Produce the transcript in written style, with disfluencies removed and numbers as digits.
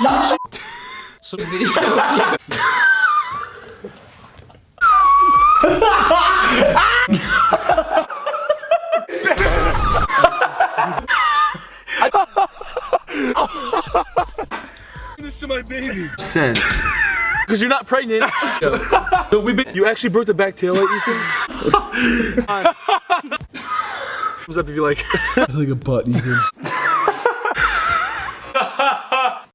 Some video. This to my baby. Send. Because you're not pregnant. So you actually broke the back tail light, Ethan? What's up if you like? Like a butt, Ethan.